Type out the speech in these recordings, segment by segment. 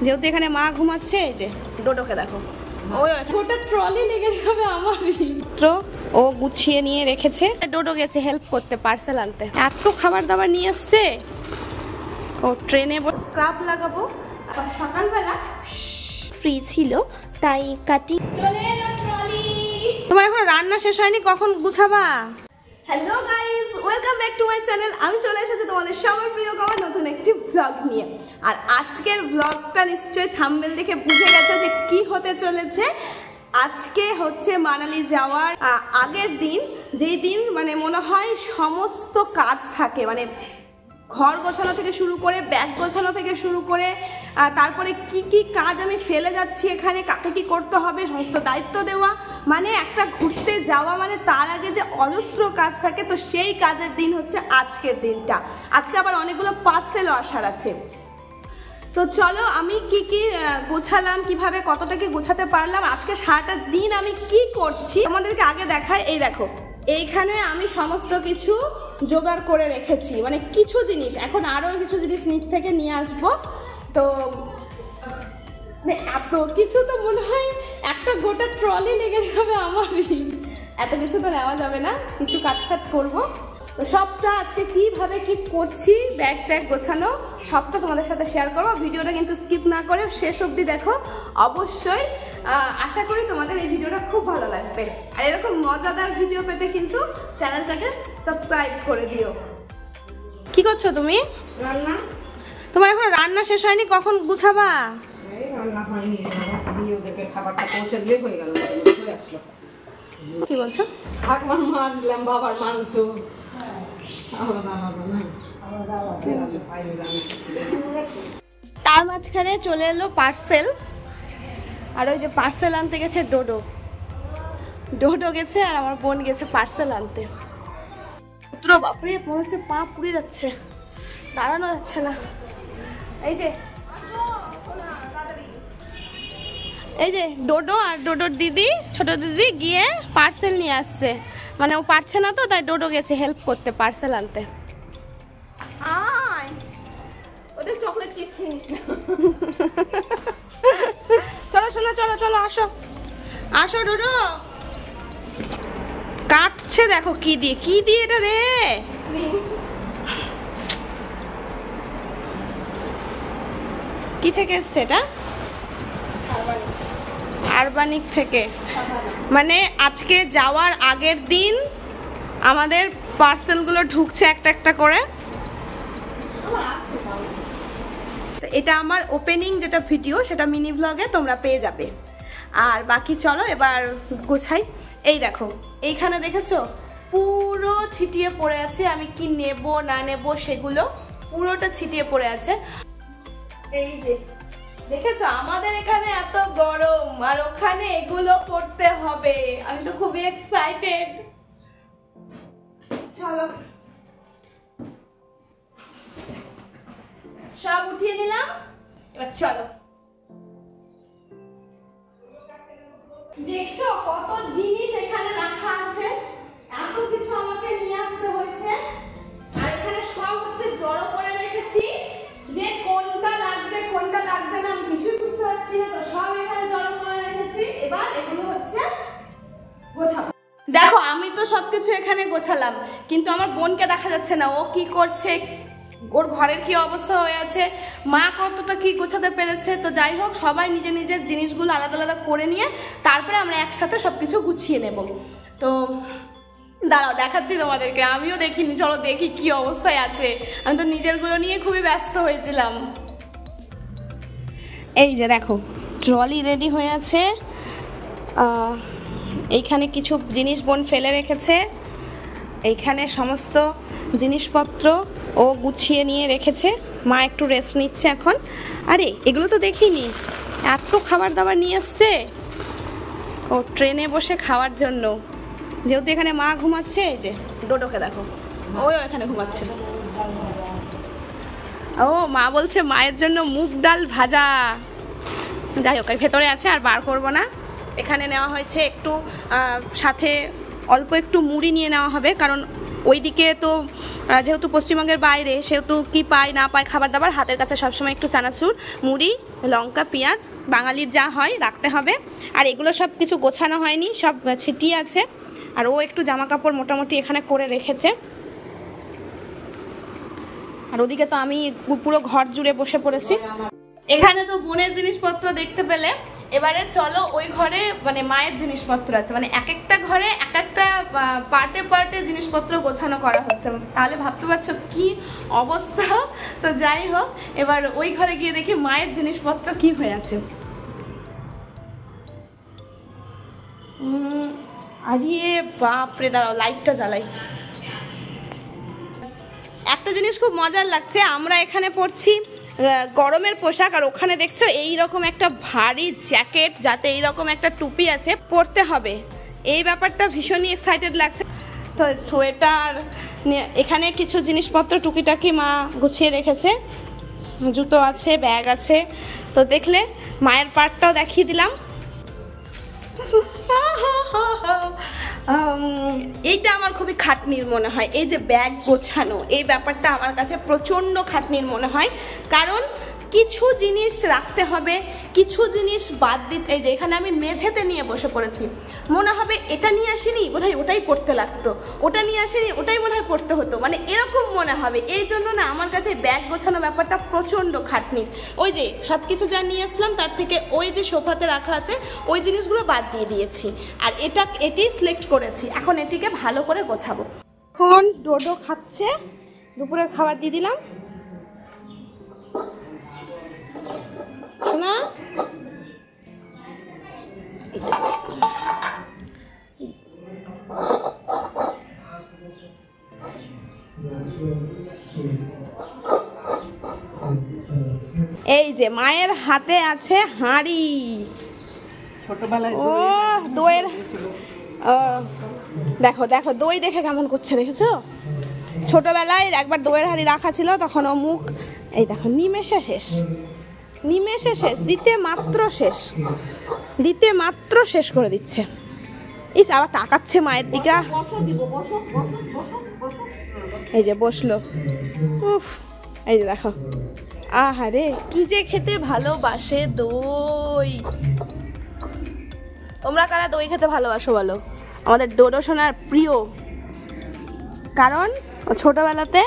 যেহেতু এখানে মা ঘুমাচ্ছে, এই যে ডোডোকে দেখো, ওই গোটা ট্রলি লেগে যাবে আমারই। ও গুছিয়ে নিয়ে রেখেছে। ডোডো গেছে হেল্প করতে, পার্সেল আনতে। এত খাবার দাবার নিয়ে এসছে। ও ট্রেনে স্ক্রাব লাগাবো। সকালবেলা ফ্রি ছিল তাই কাটি। চলে এলো ট্রলি। তোমার এখন রান্না শেষ হয়নি, কখন গুছাবা? Hello guys, welcome back to my channel. আমি চলে এসেছি তোমাদের সবার প্রিয় খাবার নতুন একটি ব্লগ নিয়ে। আর আজকের ব্লগটা নিশ্চয়ই থাম্বনেল দেখে বুঝে গেছো যে কি হতে চলেছে। আজকে হচ্ছে মানালি যাওয়ার আগের দিন, যেই দিন মানে মনে হয় সমস্ত কাজ থাকে, মানে ঘর গোছানো থেকে শুরু করে, ব্যাগ গোছানো থেকে শুরু করে, তারপরে কি কি কাজ আমি ফেলে যাচ্ছি এখানে, কাকে কি করতে হবে সমস্ত দায়িত্ব দেওয়া, মানে একটা ঘুরতে যাওয়া মানে তার আগে যে অজস্র কাজ থাকে। তো সেই কাজের দিন হচ্ছে আজকের দিনটা। আজকে আবার অনেকগুলো পার্সেলও আসার আছে। তো চলো আমি কি কি গোছালাম, কিভাবে কতটা কি গোছাতে পারলাম, আজকে সারাটা দিন আমি কি করছি আমাদেরকে আগে দেখাই। এই দেখো, এইখানে আমি সমস্ত কিছু জোগাড় করে রেখেছি, মানে কিছু জিনিস, এখন আরও কিছু জিনিস নিচ থেকে নিয়ে আসবো। তো এত কিছু তো মনে হয় একটা গোটা ট্রলি লেগে যাবে আমারই। এত কিছু তো নেওয়া যাবে না, কিছু কাটছাট করবো। তো সবটা আজকে কিভাবে কি করছি, ব্যাগ ট্যাগ গোছানো সবটা তোমাদের সাথে শেয়ার করবো। ভিডিওটা কিন্তু স্কিপ না করে শেষ অবধি দেখো অবশ্যই। আশা করি তোমাদের এই ভিডিওটা খুব ভালো লাগবে। আর এরকম মজাদার ভিডিও পেতে কিন্তু চ্যানেলটাকে সাবস্ক্রাইব করে দিও। কি করছো তুমি? রান্না। তোমার এখন রান্না শেষ হয়নি, কখন গুছাবা? রান্না হয়নি, ওদেরকে খাবারটা পৌঁছে দিয়ে হয়ে গেল, চলে আসলো। কি বলছো? ঠাকুমার মাছ দিলাম, বাবার মাংস। তার মাঝখানে চলে এলো পার্সেল। আর ওই যে পার্সেল আনতে গেছে ডোডো। ডোডো গেছে আর আমার বোন গেছে পার্সেল আনতে। পুত্র বাপরে, মনে হচ্ছে পা পুড়ে যাচ্ছে, দাঁড়ানো যাচ্ছে না। এই যে ডোডো আর ডোডোর দিদি, ছোট দিদি গিয়ে পার্সেল নিয়ে আসছে। মানে ও পারছে না তো, তাই ডোডো গেছে হেল্প করতে, পার্সেল আনতে। ওদের চকলেট কেক খেয়ে নিস না। চলো শোনো, চলো চলো, আসো আসো। ডোডো কাটছে, দেখো কি দিয়ে, কি দিয়ে এটা রে? কি থেকে এসছে এটা? আরবানিক থেকে। মানে আজকে যাওয়ার আগের দিন আমাদের পার্সেলগুলো ঢুকছে একটা একটা করে। এটা আমার ওপেনিং যেটা ভিডিও, সেটা মিনি ভ্লগে তোমরা পেয়ে যাবে। আর বাকি চলো এবার গোছাই। এই দেখো, এইখানে দেখেছো পুরো ছিটিয়ে পড়ে আছে। আমি কি নেব না নেব সেগুলো পুরোটা ছিটিয়ে পড়ে আছে। এই যে দেখেছো, আমাদের এখানে এত গরম আর ওখানে এগুলো করতে হবে। আমি তো খুবই এক্সাইটেড। চলো সব উঠিয়ে নিলাম, এবার চলো। দেখছো কত জিনিস এখানে রাখা আছে, এত কিছু আমাকে নিয়ে আসতে হয়েছে। আর এখানে সব হচ্ছে জড়ো করে রেখেছি, যে কোনটা লাগবে কোনটা লাগবে না আমি কিছুই বুঝতে পারছি না। তো সব এখানে জড়ো করে রেখেছি, এবার এগুলো হচ্ছে গোছাবো। দেখো আমি তো সবকিছু এখানে গোছালাম, কিন্তু আমার বোনকে দেখা যাচ্ছে না, ও কি করছে, ওর ঘরের কি অবস্থা হয়ে আছে, মা কতটা কি গোছাতে পেরেছে। তো যাই হোক, সবাই নিজের নিজের জিনিসগুলো আলাদা আলাদা করে নিয়ে তারপরে আমরা একসাথে সবকিছু গুছিয়ে নেব। তো দাঁড়াও দেখাচ্ছি তোমাদেরকে, আমিও দেখিনি, চলো দেখি কি অবস্থায় আছে। আমি তো নিজেরগুলো নিয়ে খুবই ব্যস্ত হয়েছিলাম। এই যে দেখো, ট্রলি রেডি হয়ে আছে। এইখানে কিছু জিনিস বোন ফেলে রেখেছে, এইখানে সমস্ত জিনিসপত্র ও গুছিয়ে নিয়ে রেখেছে। মা একটু রেস্ট নিচ্ছে এখন। আরে এগুলো তো দেখিনি, এত খাবার দাবার নিয়ে এসছে ও ট্রেনে বসে খাওয়ার জন্য। যেহেতু এখানে মা ঘুমাচ্ছে, এই যে ডোডোকে দেখো, ওই এখানে ঘুমাচ্ছে। ও মা বলছে মায়ের জন্য মুগ ডাল ভাজা। যাই হোক, ভেতরে আছে, আর বার করবো না। এখানে নেওয়া হয়েছে একটু, সাথে অল্প একটু মুড়ি নিয়ে নেওয়া হবে, কারণ ওইদিকে তো যেহেতু পশ্চিমবঙ্গের বাইরে, সেহেতু কি পায় না পায় খাবার দাবার, হাতের কাছে সবসময় একটু চানাচুর, মুড়ি, লঙ্কা, পেঁয়াজ, বাঙালির যা হয় রাখতে হবে। আর এগুলো সব কিছু গোছানো হয়নি, সব ছিটিয়ে আছে। আর ও একটু জামা কাপড় মোটামুটি এখানে করে রেখেছে। আর ওদিকে তো আমি পুরো ঘর জুড়ে বসে পড়েছি। এখানে তো বোনের জিনিসপত্র দেখতে পেলে, এবারে চলো ওই ঘরে মানে মায়ের জিনিসপত্র আছে, মানে এক একটা ঘরে এক একটা পার্টে পার্টে জিনিসপত্র গোছানো করা হচ্ছে। তাহলে ভাবতে পারছো কি অবস্থা। তো যাই হোক, এবার ওই ঘরে গিয়ে দেখি মায়ের জিনিসপত্র কি হয়ে আছে। আরে বাপরে, দাঁড়াও লাইটটা জ্বালাই। একটা জিনিস খুব মজার লাগছে, আমরা এখানে পড়ছি গরমের পোশাক, আর ওখানে দেখছো এইরকম একটা ভারী জ্যাকেট, যাতে এইরকম একটা টুপি আছে, পরতে হবে। এই ব্যাপারটা ভীষণই এক্সাইটেড লাগছে। তো সোয়েটার, এখানে কিছু জিনিসপত্র টুকিটাকি মা গুছিয়ে রেখেছে, জুতো আছে, ব্যাগ আছে। তো দেখলে মায়ের পার্টটাও দেখিয়ে দিলাম। এইটা আমার খুবই খাটনির মনে হয়, এই যে ব্যাগ গোছানো, এই ব্যাপারটা আমার কাছে প্রচণ্ড খাটনির মনে হয়। কারণ কিছু জিনিস রাখতে হবে, কিছু জিনিস বাদ দিতে। এই যে এখানে আমি মেঝেতে নিয়ে বসে পড়েছি, মনে হবে এটা নিয়ে আসিনি বোধহয় ওটাই পড়তে লাগতো, ওটা নিয়ে আসিনি ওটাই বোধহয় পড়তে হতো, মানে এরকম মনে হবে। এই জন্য না আমার কাছে ব্যাগ গোছানো ব্যাপারটা প্রচণ্ড খাটনির। ওই যে সব কিছু যা নিয়ে আসলাম তার থেকে ওই যে সোফাতে রাখা আছে ওই জিনিসগুলো বাদ দিয়ে দিয়েছি, আর এটি সিলেক্ট করেছি। এখন এটিকে ভালো করে গোছাবো। এখন ডোডো খাচ্ছে, দুপুরের খাবার দিয়ে দিলাম। শোনা, এই যে মায়ের হাতে আছে হাঁড়ি। ছোটবেলায় ও দইয়ের, দেখো দেখো দই দেখে কেমন করছে, দেখেছো? ছোটবেলায় একবার দইয়ের হাঁড়ি রাখা ছিল, তখন ও মুখ এই দেখো নিমেষে শেষ, নিমেষে শেষ, দিতে মাত্র শেষ করে দিচ্ছে। ইস, আবার তাকাচ্ছে মায়ের দিকে। এই যে বসলো, উফ, এই যে দেখো, আহারে কি যে খেতে ভালোবাসে দই। তোমরা কারা দই খেতে ভালোবাসো বলো? আমাদের ডোডো সোনার প্রিয়, কারণ ছোটবেলাতে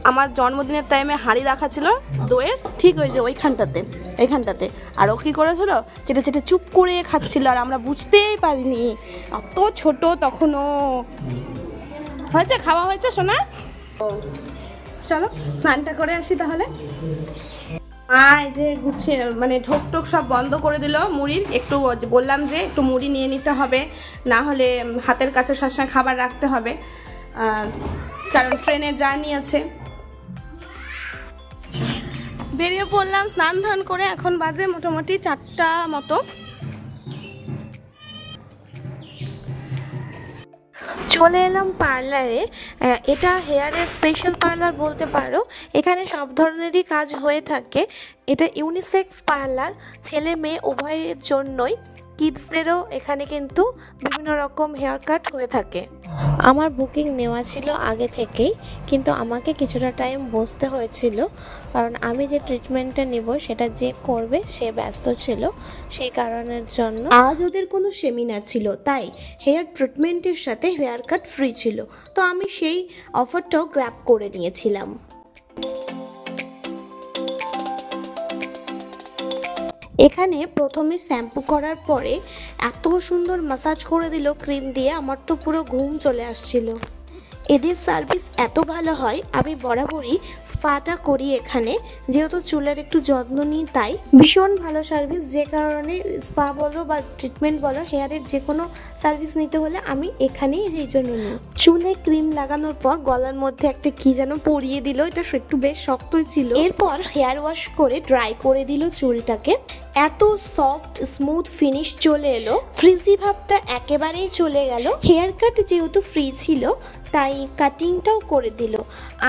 আমার জন্মদিনের টাইমে হাঁড়ি রাখা ছিল দইয়ের, ঠিক ওই যে এইখানটাতে। আর ও কী করেছিল, চেটে চেটে চুপ করে খাচ্ছিল, আর আমরা বুঝতেই পারিনি, অত ছোট তখনও। হয়েছে, খাওয়া হয়েছে সোনা? চলো স্নানটা করে আসি তাহলে। এই যে গুছিয়ে মানে ঢোক টোক সব বন্ধ করে দিল মুড়ির। একটু বললাম যে একটু মুড়ি নিয়ে নিতে হবে, না হলে হাতের কাছে সবসময় খাবার রাখতে হবে, কারণ ট্রেনের জার্নি আছে। বেরিয়ে পড়লাম স্নান ধান করে, এখন বাজে মোটামুটি 4টা মতো। চলে এলাম পার্লারে। এটা হেয়ারের স্পেশাল পার্লার বলতে পারো, এখানে সব ধরনেরই কাজ হয়ে থাকে। এটা ইউনিসেক্স পার্লার, ছেলে মেয়ে উভয়ের জন্যই। কিডসদেরও এখানে কিন্তু বিভিন্ন রকম হেয়ার কাট হয়ে থাকে। আমার বুকিং নেওয়া ছিল আগে থেকেই, কিন্তু আমাকে কিছুটা টাইম বসতে হয়েছিল, কারণ আমি যে ট্রিটমেন্টটা নেব সেটা যে করবে সে ব্যস্ত ছিল, সেই কারণের জন্য। আজ ওদের কোনো সেমিনার ছিল, তাই হেয়ার ট্রিটমেন্টের সাথে হেয়ার কাট ফ্রি ছিল, তো আমি সেই অফারটাও গ্র্যাব করে নিয়েছিলাম। এখানে প্রথমে শ্যাম্পু করার পরে এত সুন্দর ম্যাসাজ করে দিল ক্রিম দিয়ে, আমার তো পুরো ঘুম চলে আসছিল। এদের সার্ভিস এত ভালো হয়, আমি বরাবরই স্পাটা করি এখানে, যেহেতু চুলের একটু যত্ন নিই, তাই ভীষণ ভালো সার্ভিস। যে কারণে স্পা বলো বা ট্রিটমেন্ট বলো, হেয়ারের যে কোনো সার্ভিস নিতে হলে আমি এখানেই সেই জন্য নিই। চুলে ক্রিম লাগানোর পর গলার মধ্যে একটা কি যেন পরিয়ে দিল, এটা একটু বেশ শক্তই ছিল। এরপর হেয়ার ওয়াশ করে ড্রাই করে দিল চুলটাকে। এত সফট স্মুথ ফিনিশ চলে এলো, ফ্রিজি ভাবটা একেবারেই চলে গেল। হেয়ার কাট যেহেতু ফ্রি ছিল তাই কাটিংটাও করে দিল।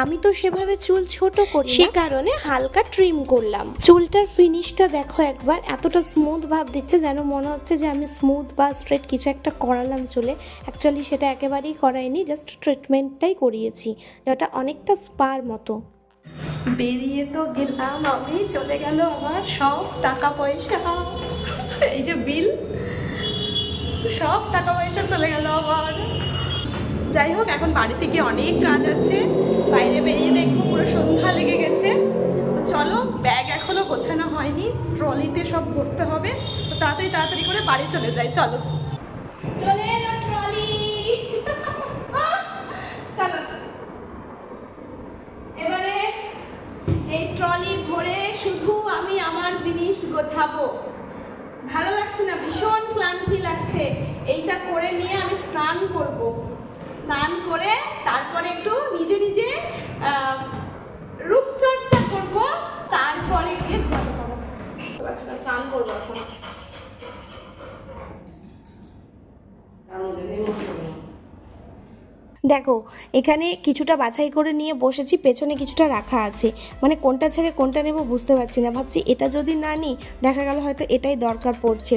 আমি তো সেভাবে চুল ছোট করি, সে কারণে হালকা ট্রিম করলাম। চুলটার ফিনিশটা দেখো একবার, এতটা স্মুথ ভাব দিচ্ছে যেন মনে হচ্ছে যে আমি স্মুথ বা স্ট্রেট কিছু একটা করালাম চুলে। অ্যাকচুয়ালি সেটা একেবারেই করাইনি, জাস্ট ট্রিটমেন্টটাই করিয়েছি, যেটা অনেকটা স্পার মতো। বেরিয়ে তো গেলাম আমি, চলে গেল আমার সব টাকা পয়সা, এই যে বিল, সব টাকা পয়সা চলে গেল আমার। যাই হোক, এখন বাড়িতে গিয়ে অনেক কাজ আছে, বাইরে বেরিয়ে দেখবো পুরো সন্ধ্যা লেগে গেছে। তো চলো, ব্যাগ এখনো গোছানো হয়নি, ট্রলিতে সব ভরতে হবে, তো তাড়াতাড়ি করে বাড়ি চলে যাই। চলো, চলে এলো ট্রলি। চলো এবারে এই ট্রলি ভরে শুধু আমি আমার জিনিস গোছাবো। ভালো লাগছে না, ভীষণ ক্লান্তি লাগছে। এইটা করে নিয়ে আমি স্নান করব, স্নান করে তারপরে একটু নিজে নিজে রূপচর্চা করব, তারপরে গিয়ে ঘুমাতে পারবো। স্নান করবো এখন। দেখো এখানে কিছুটা বাছাই করে নিয়ে বসেছি, পেছনে কিছুটা রাখা আছে, মানে কোনটা ছেড়ে কোনটা নেব বুঝতে পারছি না। ভাবছি এটা যদি না নিই, দেখা গেল হয়তো এটাই দরকার পড়ছে।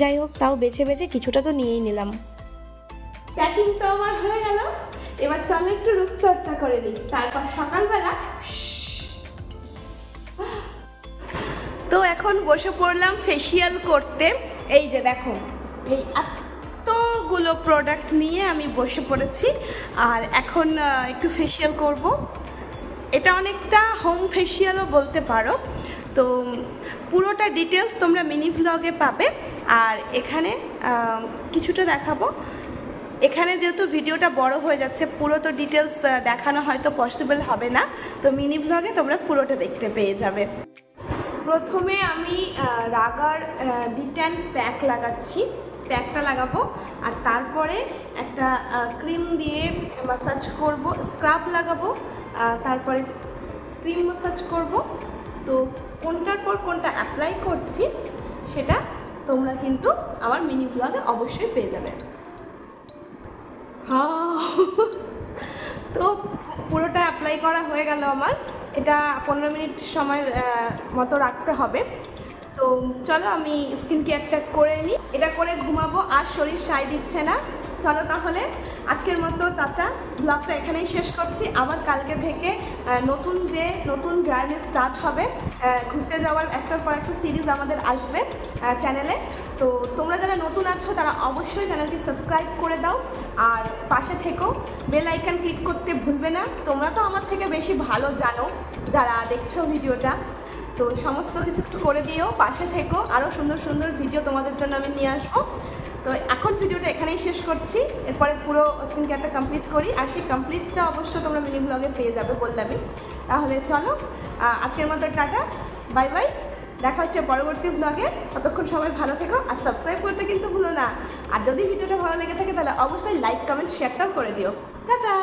যাই হোক, তাও বেছে বেছে কিছুটা তো নিয়েই নিলাম। প্যাকিং তো আমার হয়ে গেল, এবার চলো একটু রূপচর্চা করে নিই, তারপর সকালবেলা। তো এখন বসে পড়লাম ফেসিয়াল করতে। এই যে দেখো, এই এতগুলো প্রোডাক্ট নিয়ে আমি বসে পড়েছি, আর এখন একটু ফেসিয়াল করব। এটা অনেকটা হোম ফেসিয়ালও বলতে পারো। তো পুরোটা ডিটেলস তোমরা মিনি ভ্লগে পাবে, আর এখানে কিছুটা দেখাবো। এখানে যেহেতু ভিডিওটা বড় হয়ে যাচ্ছে, পুরো তো ডিটেলস দেখানো হয়তো পসিবল হবে না, তো মিনি ভ্লগে তোমরা পুরোটা দেখতে পেয়ে যাবে। প্রথমে আমি রাগার ডিট্যান প্যাক লাগাচ্ছি, প্যাকটা লাগাবো, আর তারপরে একটা ক্রিম দিয়ে ম্যাসাজ করব, স্ক্রাব লাগাবো, তারপরে ক্রিম ম্যাসাজ করব। তো কোনটার পর কোনটা অ্যাপ্লাই করছি সেটা তোমরা কিন্তু আমার মিনি ভ্লগে অবশ্যই পেয়ে যাবে। তো পুরোটা অ্যাপ্লাই করা হয়ে গেল আমার। এটা 15 মিনিট সময় মতো রাখতে হবে। তো চলো আমি স্কিন কেয়ারটা করে নিই, এটা করে ঘুমাবো, আর শরীর সায় দিচ্ছে না। চলো তাহলে আজকের মতো টাটা, ব্লগটা এখানেই শেষ করছি। আবার কালকে থেকে নতুন জার্নি স্টার্ট হবে, ঘুরতে যাওয়ার একটার পর একটা সিরিজ আমাদের আসবে চ্যানেলে। তো তোমরা যারা নতুন আছো তারা অবশ্যই চ্যানেলটি সাবস্ক্রাইব করে দাও, আর পাশে থেকো, বেল আইকন ক্লিক করতে ভুলবে না। তোমরা তো আমার থেকে বেশি ভালো জানো যারা দেখছো ভিডিওটা, তো সমস্ত কিছু একটু করে দিও, পাশে থেকো, আরও সুন্দর সুন্দর ভিডিও তোমাদের জন্য আমি নিয়ে আসবো। তো এখন ভিডিওটা এখানেই শেষ করছি, এরপরে পুরো স্কিন কেয়ারটা কমপ্লিট করি, আর সেই কমপ্লিটটা অবশ্য তোমরা মিনি ব্লগে পেয়ে যাবে বললামই। তাহলে চলো আজকের মতো টাটা, বাই বাই, দেখা হচ্ছে পরবর্তী ব্লগে। ততক্ষণ সবাই ভালো থেকো, আর সাবস্ক্রাইব করতে কিন্তু ভুলো না। আর যদি ভিডিওটা ভালো লেগে থাকে তাহলে অবশ্যই লাইক, কমেন্ট, শেয়ারটাও করে দিও। টাটা।